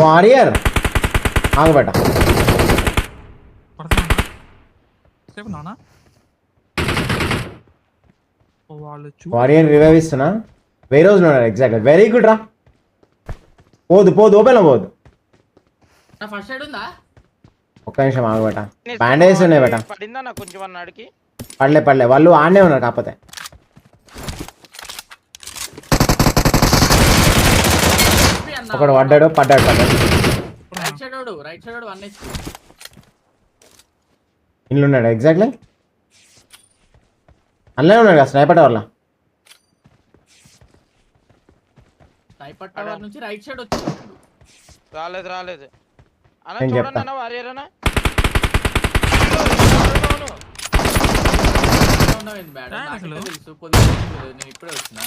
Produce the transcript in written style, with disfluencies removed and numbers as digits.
Warrior ఆగబెట్ట warrior revive ఇస్తున్నా. వెయ్యి రోజులు ఉన్నాడు ఎగ్జాక్ట్. వెరీ గుడ్ రా. పోదు ఓపెన్ పోదు. ఫస్ట్ ఎయిడ్ ఉందా? ఒక్క నిమిషం ఆగబెట్ట. బ్యాండేజ్ ఉన్నాయి బెట. పడిందా నాకు కొంచెం అన్నాడికి? పడలే వాళ్ళు ఆడనే ఉన్నారు కాకపోతే. ఒకడు పడ్డాడు. Right side 1 HP. ఇల్లు ఉన్నాడు ఎగ్జాక్ట్లీ. అల్లనే ఉన్నాడు కదా స్నైపర్ టవర్లో. స్నైపర్ టవర్ నుంచి రైట్ సైడ్ వచ్చాడు. రాలేదు అన్న. చూడండి అన్న వారియర్ అన్న. తెలుసు నేను ఇప్పుడే వచ్చిన.